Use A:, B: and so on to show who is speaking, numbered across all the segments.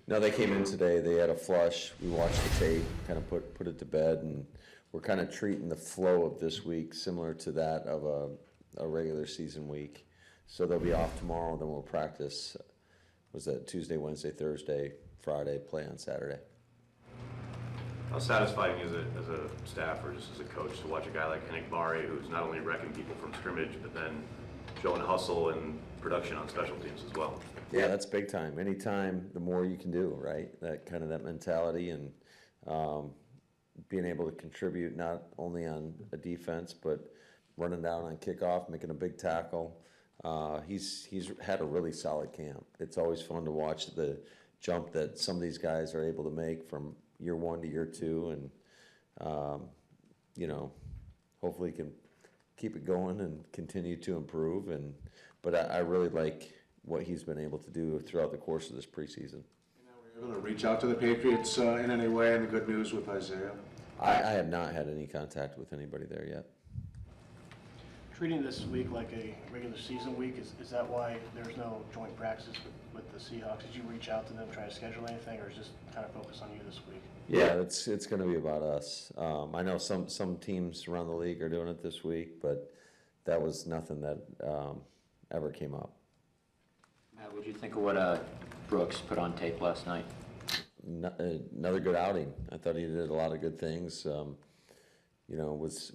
A: No, they came in today. They had a flush. We watched the tape, kind of put it to bed, and we're kind of treating the flow of this week similar to that of a regular season week. So they'll be off tomorrow, then we'll practice. Was that Tuesday, Wednesday, Thursday, Friday, play on Saturday.
B: How satisfying is it as a staff or just as a coach to watch a guy like Henning Bari, who's not only wrecking people from scrimmage, but then showing hustle and production on special teams as well?
A: Yeah, that's big time. Anytime, the more you can do, right? That mentality and being able to contribute not only on a defense, but running down on kickoff, making a big tackle. He's had a really solid camp. It's always fun to watch the jump that some of these guys are able to make from year one to year two, and hopefully can keep it going and continue to improve. But I really like what he's been able to do throughout the course of this preseason.
C: Were you able to reach out to the Patriots in any way, and the good news with Isaiah?
A: I have not had any contact with anybody there yet.
D: Treating this week like a regular season week, is that why there's no joint practice with the Seahawks? Did you reach out to them, try to schedule anything, or is just kind of focus on you this week?
A: Yeah, it's going to be about us. I know some teams around the league are doing it this week, but that was nothing that ever came up.
E: Matt, what did you think of what Brooks put on tape last night?
A: Another good outing. I thought he did a lot of good things.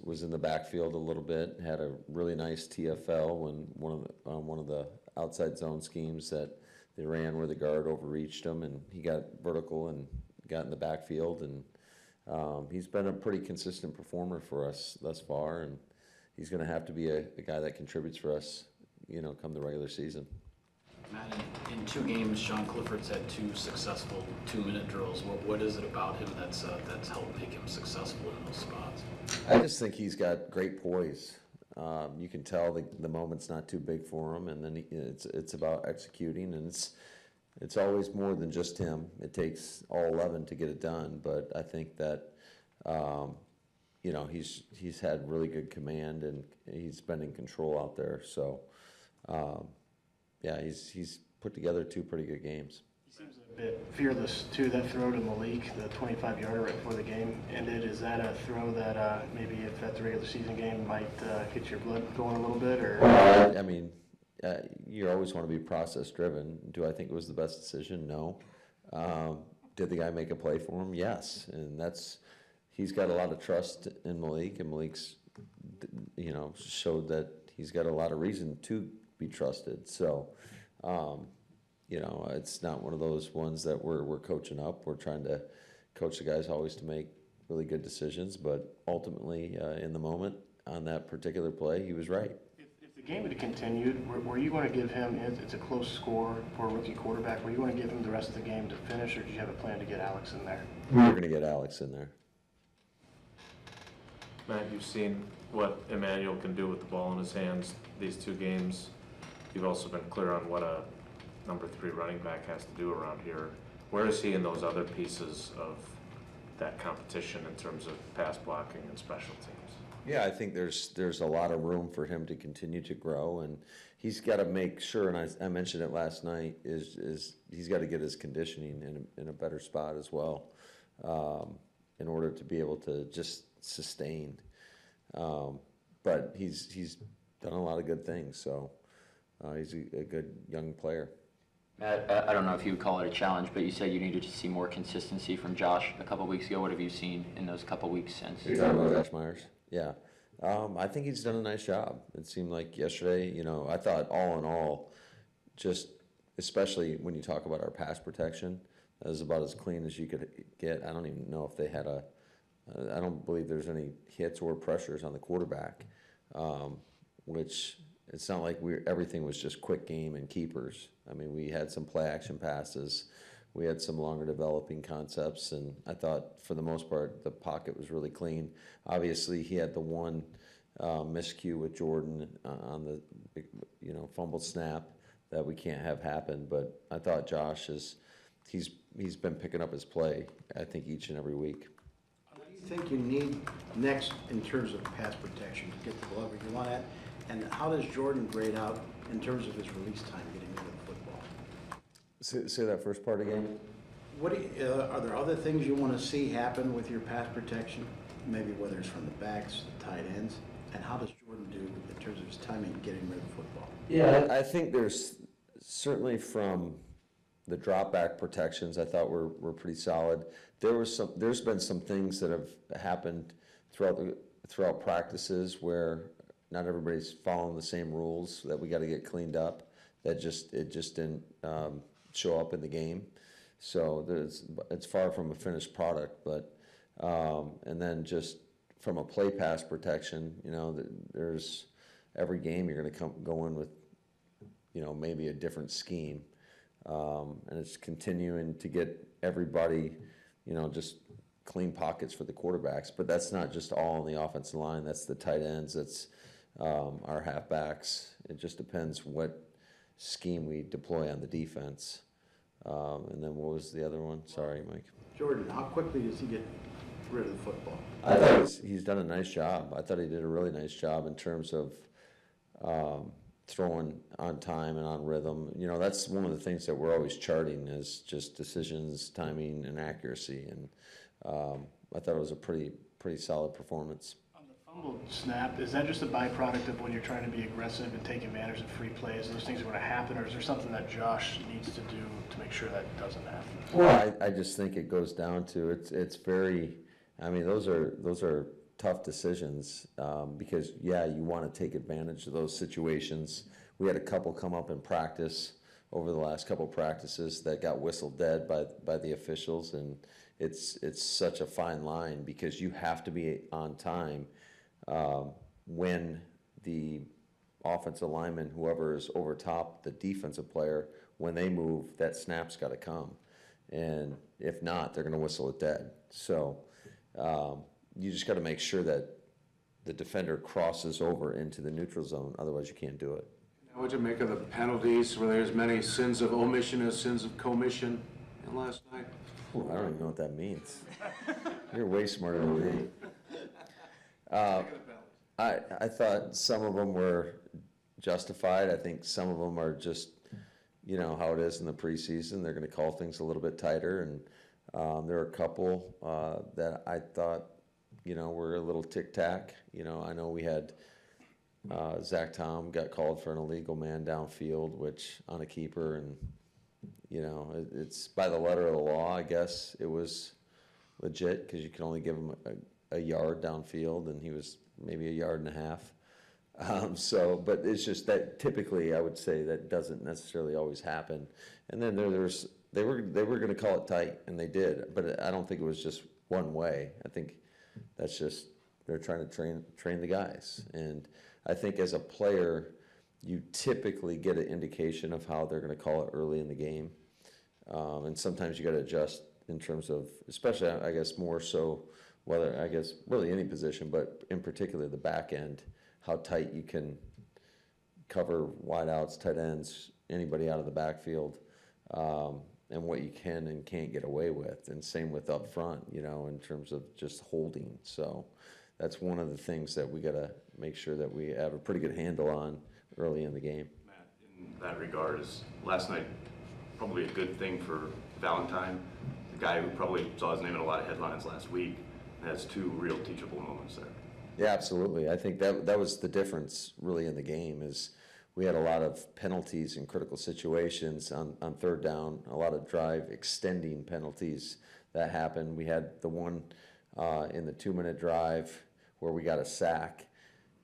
A: Was in the backfield a little bit. Had a really nice TFL when one of the outside zone schemes that they ran where the guard overreached him, and he got vertical and got in the backfield. And he's been a pretty consistent performer for us thus far, and he's going to have to be a guy that contributes for us, come the regular season.
F: Matt, in 2 games, Sean Clifford's had 2 successful 2-minute drills. What is it about him that's helped make him successful in those spots?
A: I just think he's got great poise. You can tell the moment's not too big for him, and then it's about executing, and it's always more than just him. It takes all 11 to get it done, but I think that he's had really good command, and he's been in control out there. So. He's put together 2 pretty good games.
D: He seems a bit fearless, too. That throw to Malik, the 25-yarder right before the game ended, is that a throw that maybe if that's a regular season game might get your blood going a little bit? Or
A: you always want to be process-driven. Do I think it was the best decision? No. Did the guy make a play for him? Yes. And he's got a lot of trust in Malik, and Malik's, showed that he's got a lot of reason to be trusted. So, it's not one of those ones that we're coaching up. We're trying to coach the guys always to make really good decisions, but ultimately, in the moment on that particular play, he was right.
D: If the game had continued, were you going to give him, it's a close score for a rookie quarterback, were you going to give him the rest of the game to finish, or did you have a plan to get Alex in there?
A: We're going to get Alex in there.
G: Matt, you've seen what Emmanuel can do with the ball in his hands these 2 games. You've also been clear on what a number 3 running back has to do around here. Where is he in those other pieces of that competition in terms of pass blocking and special teams?
A: Yeah, I think there's a lot of room for him to continue to grow, and he's got to make sure, and I mentioned it last night, is he's got to get his conditioning in a better spot as well, in order to be able to just sustain. But he's done a lot of good things, so he's a good young player.
E: Matt, I don't know if you would call it a challenge, but you said you needed to see more consistency from Josh a couple weeks ago. What have you seen in those couple weeks since?
A: You're talking about Josh Myers? Yeah. I think he's done a nice job. It seemed like yesterday, I thought all in all, just especially when you talk about our pass protection, that was about as clean as you could get. I don't even know if they had I don't believe there's any hits or pressures on the quarterback, which it's not like everything was just quick game and keepers. I mean, we had some play action passes. We had some longer developing concepts, and I thought for the most part the pocket was really clean. Obviously, he had the one miscue with Jordan on the fumbled snap that we can't have happen. But I thought Josh he's been picking up his play, I think, each and every week.
H: What do you think you need next in terms of pass protection to get the ball where you want at? And how does Jordan grade out in terms of his release time getting into the football?
A: Say that first part again.
H: Are there other things you want to see happen with your pass protection? Maybe whether it's from the backs, the tight ends, and how does Jordan do in terms of his timing getting rid of football?
A: Yeah, I think there's certainly from the drop back protections, I thought were pretty solid. There's been some things that have happened throughout practices where not everybody's following the same rules that we got to get cleaned up. It just didn't show up in the game. So it's far from a finished product, but and then just from a play pass protection, there's every game you're going to go in with, maybe a different scheme, and it's continuing to get everybody, just clean pockets for the quarterbacks. But that's not just all on the offensive line. That's the tight ends. That's our halfbacks. It just depends what scheme we deploy on the defense. And then what was the other one? Sorry, Mike.
H: Jordan, how quickly does he get rid of the football?
A: I thought he's done a nice job. I thought he did a really nice job in terms of throwing on time and on rhythm. That's one of the things that we're always charting is just decisions, timing, and accuracy. And I thought it was a pretty solid performance.
D: On the fumbled snap, is that just a byproduct of when you're trying to be aggressive and take advantage of free plays? Those things are going to happen, or is there something that Josh needs to do to make sure that doesn't happen?
A: Well, I just think it goes down to it's very. I mean, those are tough decisions because you want to take advantage of those situations. We had a couple come up in practice over the last couple practices that got whistled dead by the officials, and it's such a fine line because you have to be on time when the offensive lineman, whoever is over top the defensive player, when they move, that snap's got to come, and if not, they're going to whistle it dead. So. You just got to make sure that the defender crosses over into the neutral zone. Otherwise, you can't do it.
C: Now, what'd you make of the penalties? Were there as many sins of omission as sins of commission last night?
A: Ooh, I don't even know what that means. You're way smarter than me. I thought some of them were justified. I think some of them are just, how it is in the preseason. They're going to call things a little bit tighter, and there are a couple that I thought, were a little tic-tac. I know we had Zach Tom got called for an illegal man downfield, which on a keeper, and, it's by the letter of the law, I guess. It was legit because you can only give him a yard downfield, and he was maybe a yard and a half. But it's just that typically I would say that doesn't necessarily always happen. And then they were going to call it tight, and they did, but I don't think it was just one way. I think that's just they're trying to train the guys, and I think as a player, you typically get an indication of how they're going to call it early in the game, and sometimes you got to adjust in terms of, especially I guess more so whether I guess really any position, but in particular the back end, how tight you can cover wideouts, tight ends, anybody out of the backfield. And what you can and can't get away with, and same with up front, in terms of just holding. So that's one of the things that we got to make sure that we have a pretty good handle on early in the game.
B: Matt, in that regard, is last night probably a good thing for Valentine, the guy who probably saw his name in a lot of headlines last week, and has two real teachable moments there.
A: Yeah, absolutely. I think that was the difference really in the game is we had a lot of penalties in critical situations on third down, a lot of drive extending penalties that happened. We had the one in the 2-minute drive where we got a sack,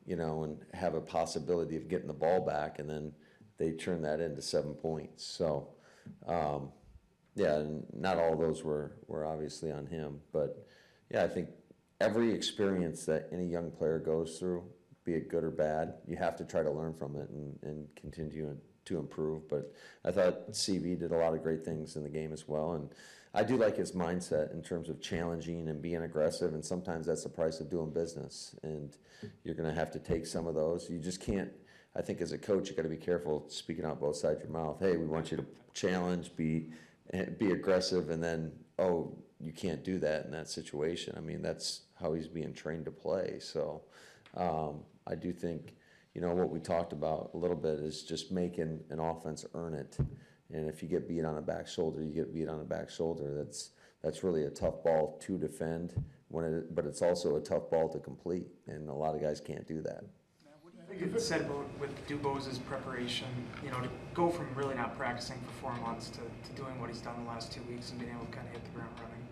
A: and have a possibility of getting the ball back, and then they turned that into 7 points. So, and not all of those were obviously on him. But, I think every experience that any young player goes through, be it good or bad, you have to try to learn from it and continue to improve. But I thought CV did a lot of great things in the game as well, and I do like his mindset in terms of challenging and being aggressive, and sometimes that's the price of doing business, and you're going to have to take some of those. You just can't, I think as a coach, you got to be careful speaking out both sides of your mouth. Hey, we want you to challenge, be aggressive, and then, you can't do that in that situation. I mean, that's how he's being trained to play. So I do think, what we talked about a little bit is just making an offense earn it. And if you get beat on the back shoulder, you get beat on the back shoulder. That's really a tough ball to defend, but it's also a tough ball to complete, and a lot of guys can't do that.
I: What do you think you said about with Dubos's preparation, to go from really not practicing for 4 months to doing what he's done the last 2 weeks and being able to kind of hit the ground running?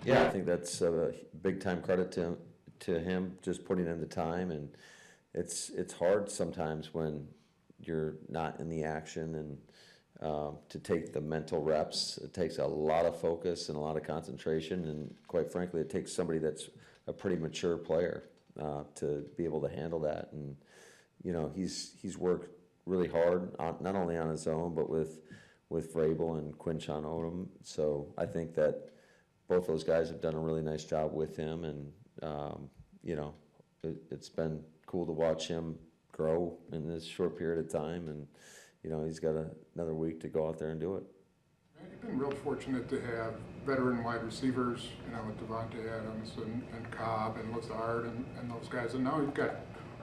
A: Yeah, I think that's a big time credit to him, just putting in the time. And it's hard sometimes when you're not in the action, and to take the mental reps. It takes a lot of focus and a lot of concentration, and quite frankly, it takes somebody that's a pretty mature player to be able to handle that. And he's worked really hard, not only on his own, but with Vrabel and Quinshon Odom. So I think that both those guys have done a really nice job with him, and it's been cool to watch him grow in this short period of time. And he's got another week to go out there and do it.
J: You've been real fortunate to have veteran wide receivers, with Devontae Adams and Cobb and Lazard and those guys. And now you've got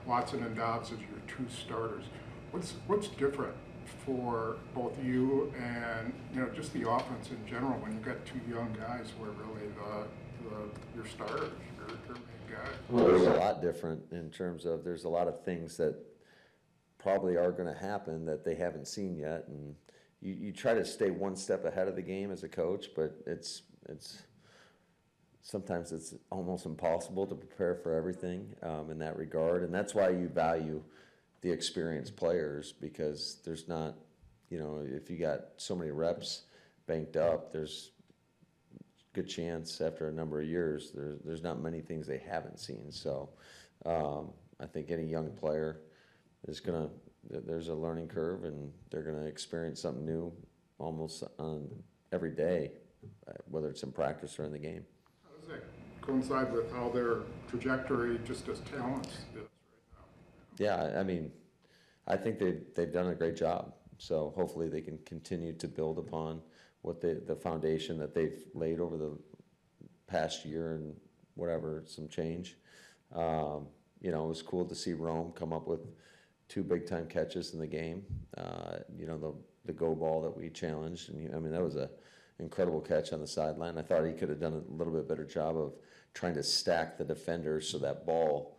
J: Watson and Dobbs as your two starters. What's different for both you and, just the offense in general when you've got two young guys who are really your starters, your main guys?
A: Well, there's a lot different in terms of there's a lot of things that probably are going to happen that they haven't seen yet, and you try to stay one step ahead of the game as a coach, but it's sometimes it's almost impossible to prepare for everything in that regard, and that's why you value the experienced players, because there's not, if you got so many reps banked up, there's good chance after a number of years there's not many things they haven't seen. So I think any young player there's a learning curve, and they're gonna experience something new almost on every day, whether it's in practice or in the game.
J: How does that coincide with how their trajectory just as talents is right now?
A: Yeah, I mean, I think they've done a great job. So hopefully they can continue to build upon what the foundation that they've laid over the past year and whatever, some change. It was cool to see Rome come up with 2 big-time catches in the game. The go ball that we challenged, and that was a incredible catch on the sideline. I thought he could have done a little bit better job of trying to stack the defenders so that ball,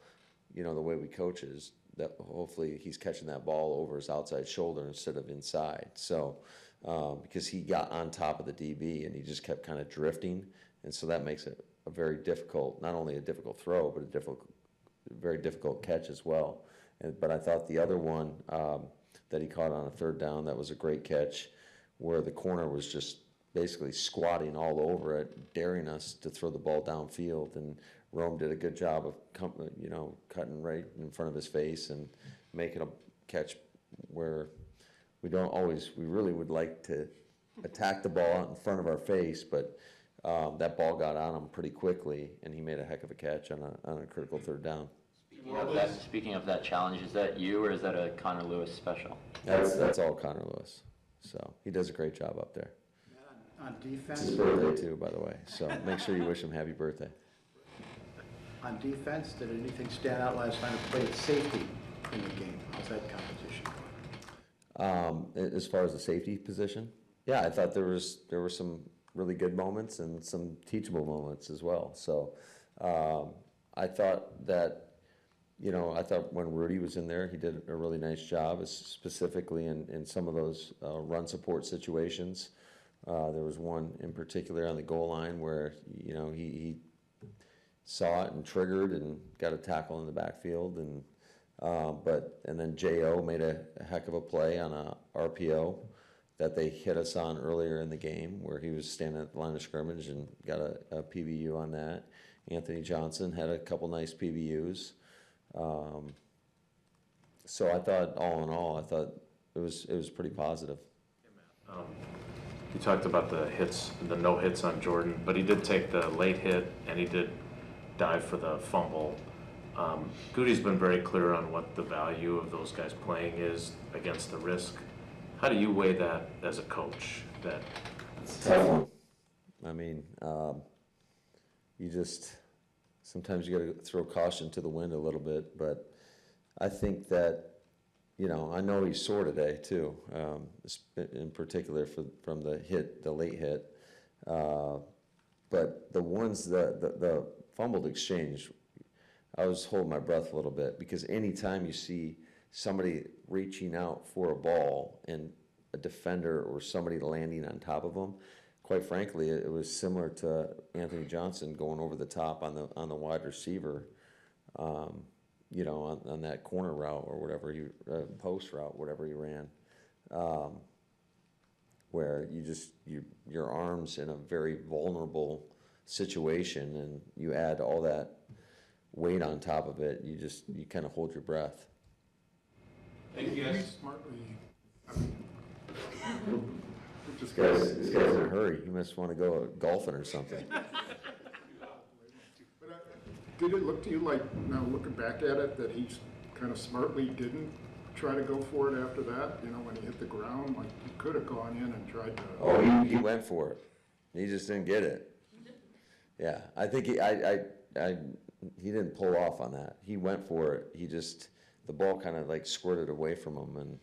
A: the way we coach is that hopefully he's catching that ball over his outside shoulder instead of inside. So because he got on top of the DB and he just kept kind of drifting, and so that makes it a very difficult, not only a difficult throw, but very difficult catch as well. But I thought the other one that he caught on a 3rd down, that was a great catch, where the corner was just basically squatting all over it, daring us to throw the ball downfield. And Rome did a good job of cutting right in front of his face and making a catch where we really would like to attack the ball out in front of our face, but that ball got on him pretty quickly, and he made a heck of a catch on a critical 3rd down.
E: Speaking of that challenge, is that you or is that a Connor Lewis special?
A: That's all Connor Lewis. So he does a great job up there.
H: On
A: It's
H: defense,
A: his birthday too, by the way. So make sure you wish him happy birthday.
H: on defense, did anything stand out last time to play at safety in the game? How's that competition going?
A: As far as the safety position, yeah, I thought there were some really good moments and some teachable moments as well. So I thought that. I thought when Rudy was in there, he did a really nice job, specifically in some of those run support situations. There was one in particular on the goal line where, he saw it and triggered and got a tackle in the backfield. And then J.O. made a heck of a play on a RPO that they hit us on earlier in the game, where he was standing at the line of scrimmage and got a PBU on that. Anthony Johnson had a couple nice PBUs. So I thought, all in all, it was pretty positive.
G: You talked about the no hits on Jordan, but he did take the late hit and he did dive for the fumble. Goody's been very clear on what the value of those guys playing is against the risk. How do you weigh that as a coach?
A: It's a tough one. I mean, sometimes you got to throw caution to the wind a little bit, but I think that I know he's sore today too, in particular from the late hit. But the ones the fumbled exchange, I was holding my breath a little bit, because anytime you see somebody reaching out for a ball and a defender or somebody landing on top of them, quite frankly, it was similar to Anthony Johnson going over the top on the wide receiver, on that corner route or whatever post route, whatever he ran, where your arm's in a very vulnerable situation, and you add all that weight on top of it, you kind of hold your breath.
J: Thank you guys. Smartly,
A: This guy's in a hurry. He must want to go golfing or something.
J: Did it look to you like, now looking back at it, that he kind of smartly didn't try to go for it after that? When he hit the ground, like he could have gone in and tried to.
A: Oh, he went for it. He just didn't get it. Yeah, I think he didn't pull off on that. He went for it. The ball kind of like squirted away from him, and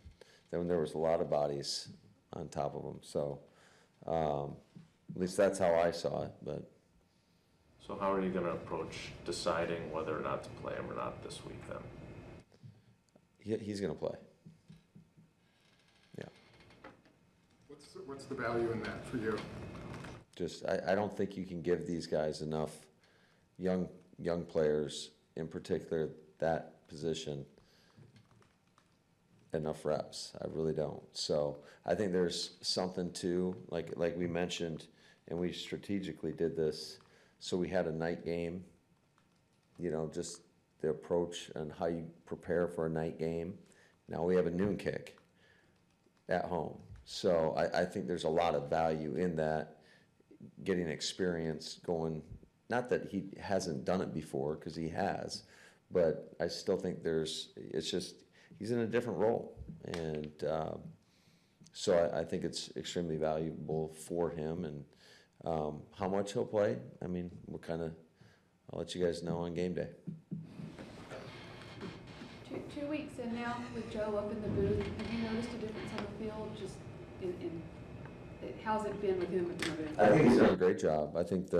A: then there was a lot of bodies on top of him. So at least that's how I saw it. But
G: So how are you gonna approach deciding whether or not to play him or not this week then?
A: he's going to play. Yeah.
J: What's the value in that for you?
A: I don't think you can give these guys enough young players, in particular that position, enough reps. I really don't. So I think there's something to, like we mentioned, and we strategically did this, so we had a night game, just the approach and how you prepare for a night game. Now we have a noon kick at home. So I think there's a lot of value in that, getting experience going. Not that he hasn't done it before, because he has, but I still think he's in a different role. And so I think it's extremely valuable for him. And how much he'll play, I'll let you guys know on game day.
K: 2 weeks in now with Joe up in the booth, have you noticed a difference on the field? Just how's it been with him in the booth?
A: I think he's done a great job. I think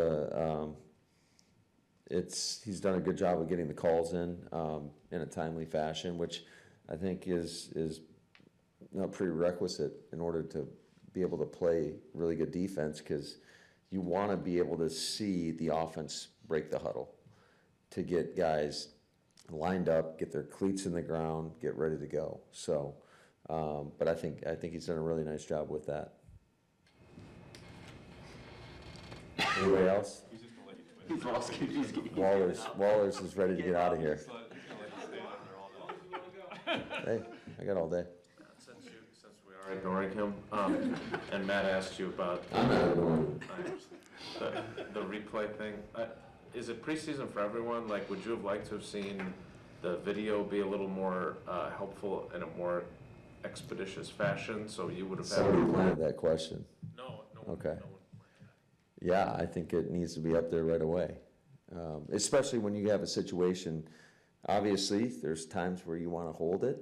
A: he's done a good job of getting the calls in a timely fashion, which I think is a prerequisite in order to be able to play really good defense, because you want to be able to see the offense break the huddle, to get guys lined up, get their cleats in the ground, get ready to go. So, but I think he's done a really nice job with that. Anybody else?
E: He's lost.
A: Wallers is ready to get out of here. Hey, I got all day.
G: Since we are ignoring him, and Matt asked you about
A: I'm not ignoring
G: the replay thing. Is it preseason for everyone? Like, would you have liked to have seen the video be a little more helpful in a more expeditious fashion? So you would have had.
A: Somebody planted that question.
G: No.
A: Okay.
G: No one.
A: Yeah, I think it needs to be up there right away, especially when you have a situation. Obviously, there's times where you want to hold it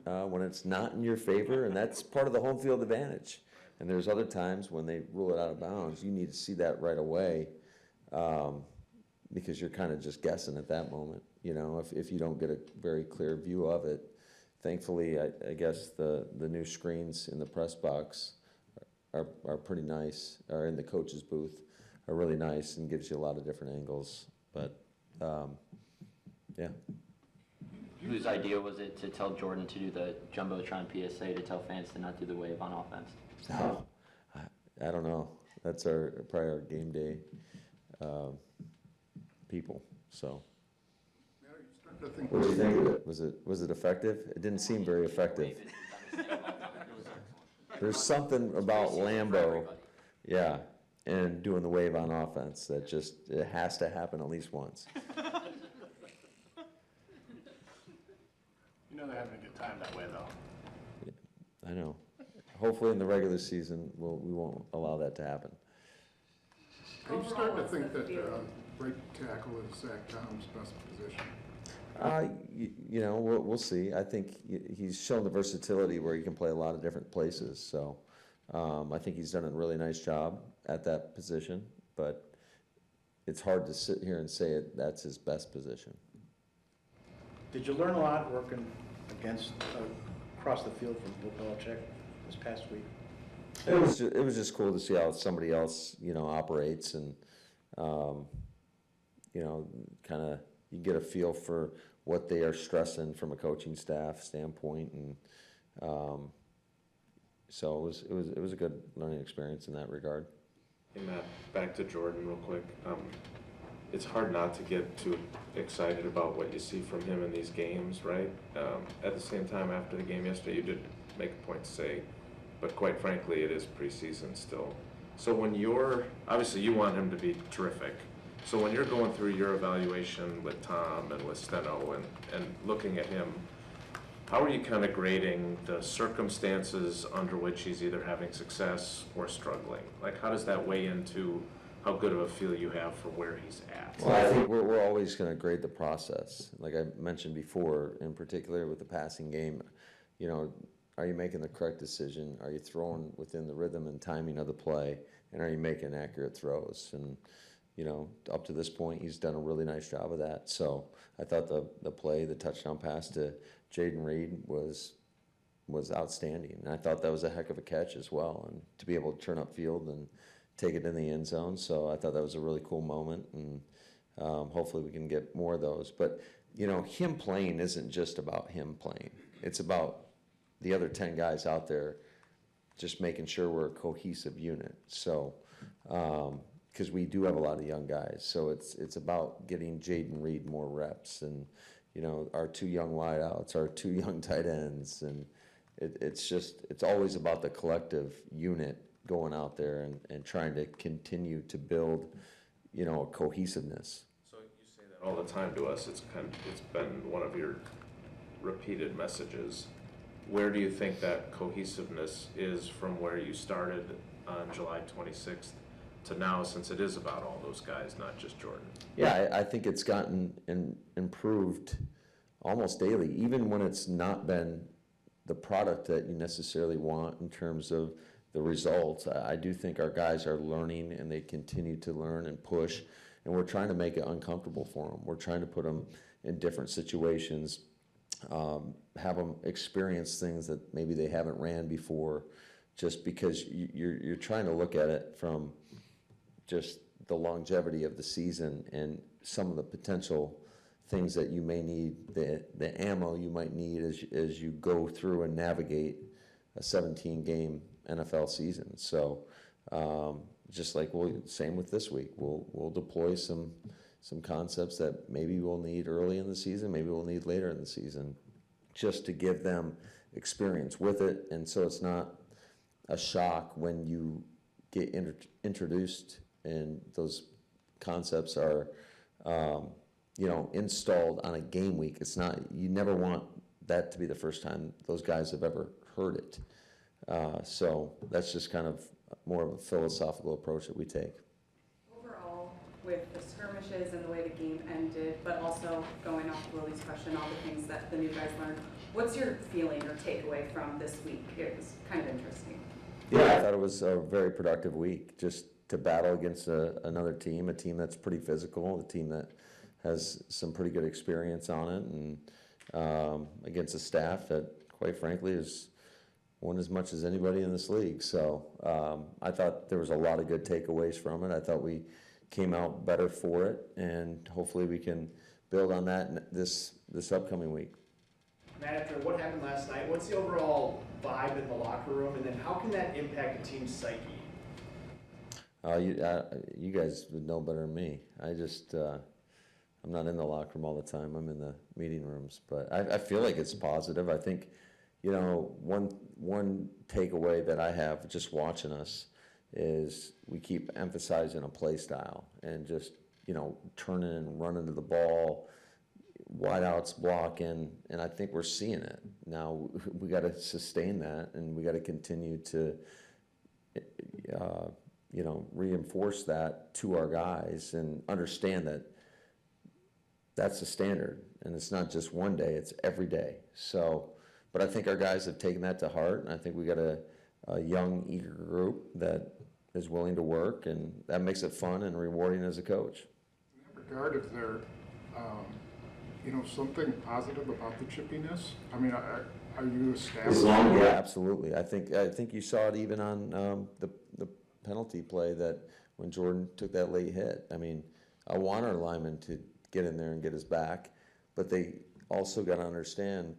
A: when it's not in your favor, and that's part of the home field advantage. And there's other times when they rule it out of bounds, you need to see that right away, because you're kind of just guessing at that moment, if you don't get a very clear view of it. Thankfully, I guess the new screens in the press box are pretty nice, or in the coach's booth are really nice, and gives you a lot of different angles. But yeah.
E: Whose idea was it to tell Jordan to do the Jumbotron PSA to tell fans to not do the wave on offense?
A: Oh, I don't know. That's probably our game day people. So. What did you think of it? Was it effective? It didn't seem very effective. There's something about Lambeau, yeah, and doing the wave on offense that it has to happen at least once.
D: They're having a good time that way, though.
A: Yeah, I know. Hopefully in the regular season, we won't allow that to happen.
J: Are you starting to think that right tackle is Zach Tom's best position?
A: You know, we'll see. I think he's shown the versatility where he can play a lot of different places. So I think he's done a really nice job at that position. But it's hard to sit here and say that's his best position.
H: Did you learn a lot working against, across the field from Bill Belichick this past week?
A: It was just cool to see how somebody else, you know, operates, and you know, kind of you get a feel for what they are stressing from a coaching staff standpoint, and so it was a good learning experience in that regard.
G: Hey Matt, back to Jordan real quick. It's hard not to get too excited about what you see from him in these games, right? At the same time, after the game yesterday, you did make a point to say, but quite frankly, it is preseason still. So when obviously you want him to be terrific. So when you're going through your evaluation with Tom and with Steno and looking at him, how are you kind of grading the circumstances under which he's either having success or struggling? Like, how does that weigh into how good of a feel you have for where he's at?
A: Well, I think we're always going to grade the process. Like I mentioned before, in particular with the passing game, you know, are you making the correct decision? Are you throwing within the rhythm and timing of the play? And are you making accurate throws? And, you know, up to this point, he's done a really nice job of that. So I thought the touchdown pass to Jaden Reed was outstanding. And I thought that was a heck of a catch as well. And to be able to turn upfield and take it in the end zone. So I thought that was a really cool moment. And hopefully we can get more of those. But, you know, him playing isn't just about him playing. It's about the other 10 guys out there just making sure we're a cohesive unit. So, because we do have a lot of young guys. So it's about getting Jaden Reed more reps, and, you know, our 2 young wideouts, our 2 young tight ends. And it's always about the collective unit going out there and trying to continue to build, you know, a cohesiveness.
G: So you say that all the time to us. It's been one of your repeated messages. Where do you think that cohesiveness is from where you started on July 26th to now, since it is about all those guys, not just Jordan?
A: Yeah, I think it's gotten improved almost daily, even when it's not been the product that you necessarily want in terms of the results. I do think our guys are learning, and they continue to learn and push, and we're trying to make it uncomfortable for them. We're trying to put them in different situations, have them experience things that maybe they haven't ran before, just because you're trying to look at it from just the longevity of the season and some of the potential things that you may need, the ammo you might need as you go through and navigate a 17-game NFL season. So just like same with this week, we'll deploy some concepts that maybe we'll need early in the season, maybe we'll need later in the season, just to give them experience with it. And so it's not a shock when you get introduced and those concepts are, you know, installed on a game week. It's not, you never want that to be the first time those guys have ever heard it. So that's just kind of more of a philosophical approach that we take.
L: Overall, with the skirmishes and the way the game ended, but also going off Willie's question, all the things that the new guys learned, what's your feeling or takeaway from this week? It was kind of interesting.
A: Yeah, I thought it was a very productive week, just to battle against another team, a team that's pretty physical, a team that has some pretty good experience on it, and against a staff that, quite frankly, has won as much as anybody in this league. So I thought there was a lot of good takeaways from it. I thought we came out better for it, and hopefully we can build on that this upcoming week.
M: Matt, after what happened last night, what's the overall vibe in the locker room, and then how can that impact a team's psyche?
A: You guys would know better than me. I'm not in the locker room all the time. I'm in the meeting rooms, but I feel like it's positive. I think, you know, one takeaway that I have just watching us is we keep emphasizing a play style and just, you know, turning and running to the ball, wideouts blocking, and I think we're seeing it. Now we got to sustain that, and we got to continue to, you know, reinforce that to our guys and understand that that's the standard. and it's not just one day, it's every day. So, but I think our guys have taken that to heart, and I think we got a young, eager group that is willing to work, and that makes it fun and rewarding as a coach.
J: In that regard, is there, something positive about the chippiness? I mean, are you established?
A: Yeah, absolutely. I think you saw it even on the penalty play that when Jordan took that late hit. I mean, I want our linemen to get in there and get his back, but they also got to understand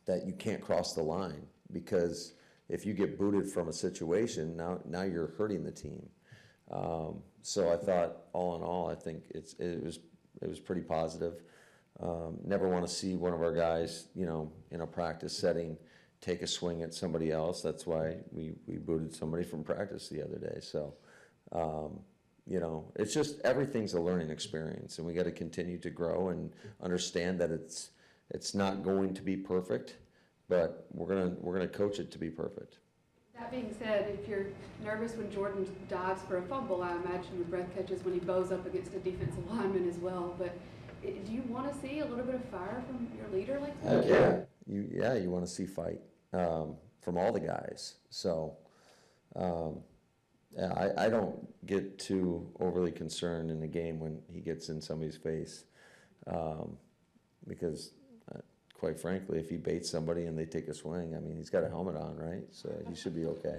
A: that you can't cross the line, because if you get booted from a situation, now you're hurting the team. So I thought, all in all, I think it was pretty positive. Never want to see one of our guys, in a practice setting, take a swing at somebody else. That's why we booted somebody from practice the other day. So, it's just, everything's a learning experience, and we got to continue to grow and understand that it's not going to be perfect, but we're gonna coach it to be perfect.
K: That being said, if you're nervous when Jordan dives for a fumble, I imagine your breath catches when he bows up against a defensive lineman as well. But do you want to see a little bit of fire from your leader like that?
A: Yeah. You want to see fight from all the guys. So, I don't get too overly concerned in the game when he gets in somebody's face, because quite frankly, if he baits somebody and they take a swing, I mean, he's got a helmet on, right? So he should be okay.